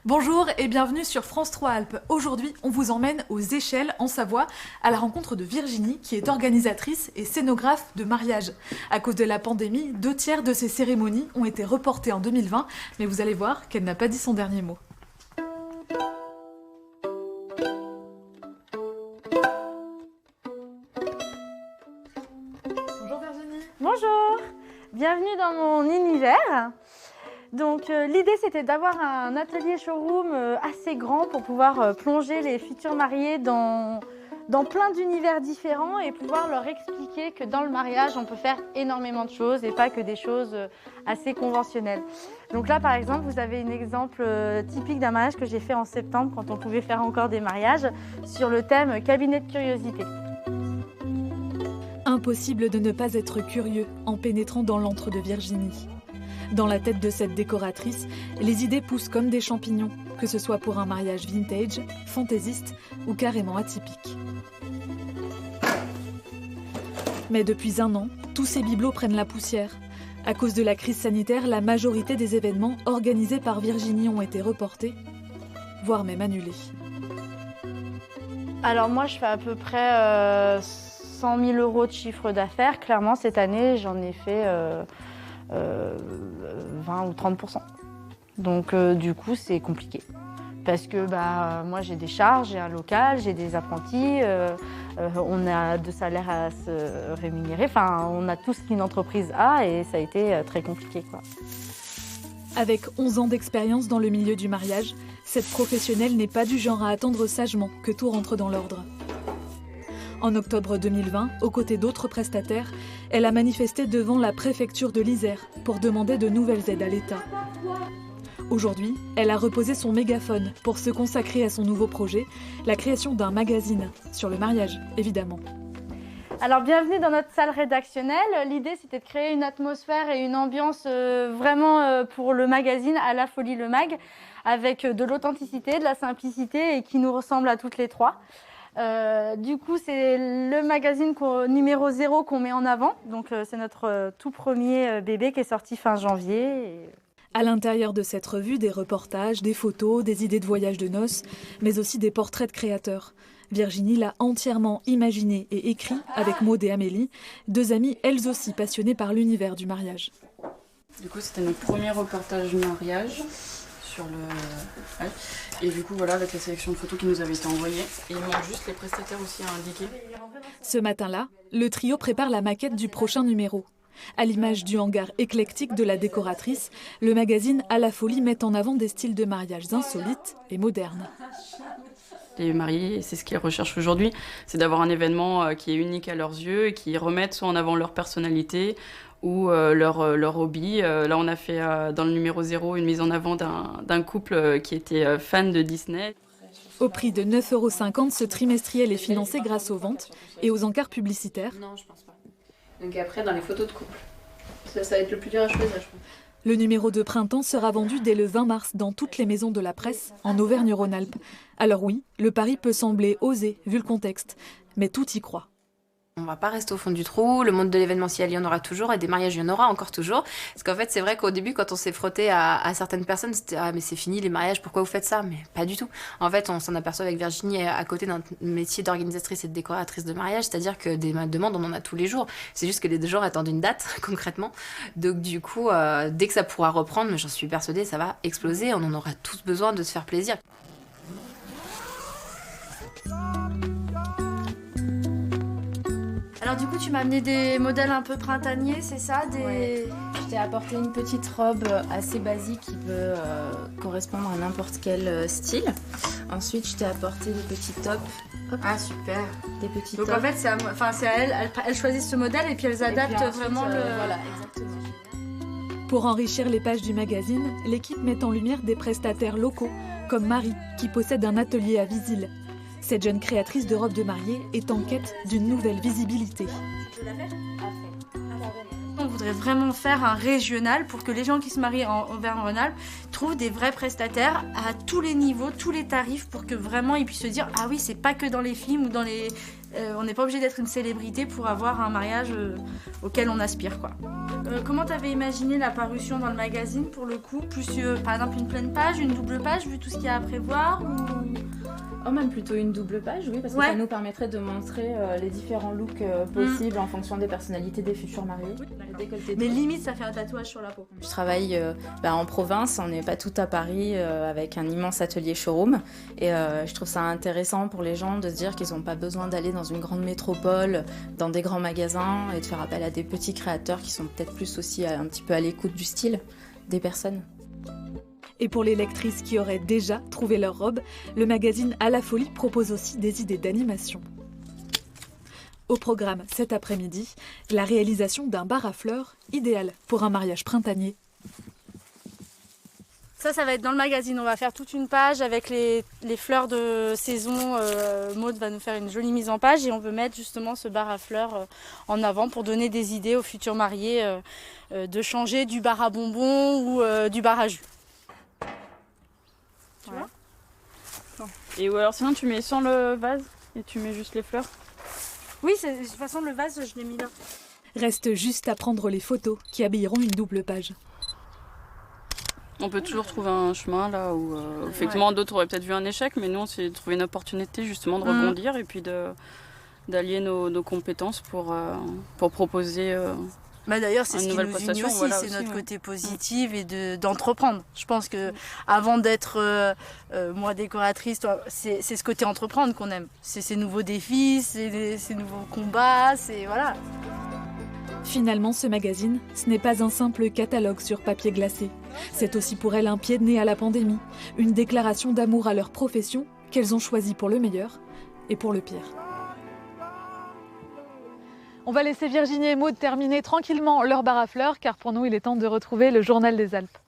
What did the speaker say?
Bonjour et bienvenue sur France 3 Alpes. Aujourd'hui, on vous emmène aux Échelles, en Savoie, à la rencontre de Virginie, qui est organisatrice et scénographe de mariage. À cause de la pandémie, 2/3 de ces cérémonies ont été reportées en 2020, mais vous allez voir qu'elle n'a pas dit son dernier mot. Bonjour Virginie. Bonjour, bienvenue dans mon univers. Donc l'idée c'était d'avoir un atelier showroom assez grand pour pouvoir plonger les futurs mariés dans plein d'univers différents et pouvoir leur expliquer que dans le mariage on peut faire énormément de choses et pas que des choses assez conventionnelles. Donc là par exemple vous avez un exemple typique d'un mariage que j'ai fait en septembre quand on pouvait faire encore des mariages sur le thème cabinet de curiosité. Impossible de ne pas être curieux en pénétrant dans l'antre de Virginie. Dans la tête de cette décoratrice, les idées poussent comme des champignons, que ce soit pour un mariage vintage, fantaisiste ou carrément atypique. Mais depuis un an, tous ces bibelots prennent la poussière. À cause de la crise sanitaire, la majorité des événements organisés par Virginie ont été reportés, voire même annulés. Alors moi je fais à peu près 100 000 € de chiffre d'affaires. Clairement cette année j'en ai fait 20 ou 30%. Donc du coup c'est compliqué. Parce que moi j'ai des charges, j'ai un local, j'ai des apprentis, on a de salaires à se rémunérer, enfin on a tout ce qu'une entreprise a et ça a été très compliqué, quoi. Avec 11 ans d'expérience dans le milieu du mariage, cette professionnelle n'est pas du genre à attendre sagement que tout rentre dans l'ordre. En octobre 2020, aux côtés d'autres prestataires, elle a manifesté devant la préfecture de l'Isère pour demander de nouvelles aides à l'État. Aujourd'hui, elle a reposé son mégaphone pour se consacrer à son nouveau projet, la création d'un magazine, sur le mariage, évidemment. Alors bienvenue dans notre salle rédactionnelle. L'idée c'était de créer une atmosphère et une ambiance vraiment pour le magazine à la folie le mag, avec de l'authenticité, de la simplicité et qui nous ressemble à toutes les trois. Du coup, c'est le magazine numéro 0 qu'on met en avant. Donc, c'est notre tout premier bébé qui est sorti fin janvier. À l'intérieur de cette revue, des reportages, des photos, des idées de voyage de noces, mais aussi des portraits de créateurs. Virginie l'a entièrement imaginé et écrit avec Maud et Amélie, deux amies elles aussi passionnées par l'univers du mariage. Du coup, c'était notre premier reportage mariage sur le... Ouais. Et du coup, voilà, avec la sélection de photos qui nous avait été envoyée. Et il manque juste les prestataires aussi à indiquer. Ce matin-là, le trio prépare la maquette du prochain numéro. À l'image du hangar éclectique de la décoratrice, le magazine À la folie met en avant des styles de mariage insolites et modernes. Les mariés, c'est ce qu'ils recherchent aujourd'hui, c'est d'avoir un événement qui est unique à leurs yeux et qui remette soit en avant leur personnalité ou leur hobby. Là, on a fait dans le numéro 0 une mise en avant d'un couple qui était fan de Disney. Au prix de 9,50 €, ce trimestriel est financé grâce aux ventes et aux encarts publicitaires. Non, je pense pas. Donc après, dans les photos de couple. Ça va être le plus dur à choisir, je pense. Le numéro de printemps sera vendu dès le 20 mars dans toutes les maisons de la presse en Auvergne-Rhône-Alpes. Alors oui, le pari peut sembler osé vu le contexte, mais tout y croit. On va pas rester au fond du trou, le monde de l'événementiel, il y en aura toujours, et des mariages, il y en aura encore toujours. Parce qu'en fait, c'est vrai qu'au début, quand on s'est frotté à certaines personnes, c'était « Ah, mais c'est fini les mariages, pourquoi vous faites ça ?» Mais pas du tout. En fait, on s'en aperçoit avec Virginie à côté d'un métier d'organisatrice et de décoratrice de mariage, c'est-à-dire que des demandes, on en a tous les jours. C'est juste que les gens attendent une date, concrètement. Donc du coup, dès que ça pourra reprendre, mais j'en suis persuadée, ça va exploser, on en aura tous besoin de se faire plaisir. Alors du coup, tu m'as amené des modèles un peu printaniers, c'est ça Ouais. Je t'ai apporté une petite robe assez basique qui peut correspondre à n'importe quel style. Ensuite, je t'ai apporté des petits tops. Hop. Ah super. Des petits Donc tops. en fait, c'est à elles choisissent ce modèle et puis elles adaptent puis ensuite, vraiment le... Voilà, exactement. Pour enrichir les pages du magazine, l'équipe met en lumière des prestataires locaux, comme Marie, qui possède un atelier à Visil. Cette jeune créatrice de robes de mariée est en quête d'une nouvelle visibilité. On voudrait vraiment faire un régional pour que les gens qui se marient en Auvergne-Rhône-Alpes trouvent des vrais prestataires à tous les niveaux, tous les tarifs, pour que vraiment ils puissent se dire « Ah oui, c'est pas que dans les films ou dans les... on n'est pas obligé d'être une célébrité pour avoir un mariage auquel on aspire, quoi. » Comment tu avais imaginé la parution dans le magazine pour le coup? Plus par exemple une pleine page, une double page, vu tout ce qu'il y a à prévoir ou... Oh, même plutôt une double page, oui, parce que ça nous permettrait de montrer les différents looks possibles en fonction des personnalités des futurs mariés. Mais limite, ça fait un tatouage sur la peau. Je travaille en province, on n'est pas tout à Paris avec un immense atelier showroom. Et je trouve ça intéressant pour les gens de se dire qu'ils n'ont pas besoin d'aller dans une grande métropole, dans des grands magasins et de faire appel à des petits créateurs qui sont peut-être plus aussi un petit peu à l'écoute du style des personnes. Et pour les lectrices qui auraient déjà trouvé leur robe, le magazine À la Folie propose aussi des idées d'animation. Au programme cet après-midi, la réalisation d'un bar à fleurs idéal pour un mariage printanier. Ça va être dans le magazine. On va faire toute une page avec les fleurs de saison. Maud va nous faire une jolie mise en page et on veut mettre justement ce bar à fleurs en avant pour donner des idées aux futurs mariés de changer du bar à bonbons ou du bar à jus. Voilà. Et ou alors sinon tu mets sans le vase et tu mets juste les fleurs. Oui, de toute façon le vase je l'ai mis là. Reste juste à prendre les photos qui habilleront une double page. On peut toujours trouver un chemin là où effectivement d'autres auraient peut-être vu un échec, mais nous on s'est trouvé une opportunité justement de rebondir et puis d'allier nos compétences pour proposer d'ailleurs, c'est ce qui nous unit aussi, c'est notre côté positif et d'entreprendre. Je pense que avant d'être moi décoratrice, c'est ce côté entreprendre qu'on aime. C'est ces nouveaux défis, ces nouveaux combats, c'est voilà. Finalement, ce magazine, ce n'est pas un simple catalogue sur papier glacé. C'est aussi pour elles un pied de nez à la pandémie, une déclaration d'amour à leur profession qu'elles ont choisie pour le meilleur et pour le pire. On va laisser Virginie et Maud terminer tranquillement leur bar à fleurs, car pour nous, il est temps de retrouver le journal des Alpes.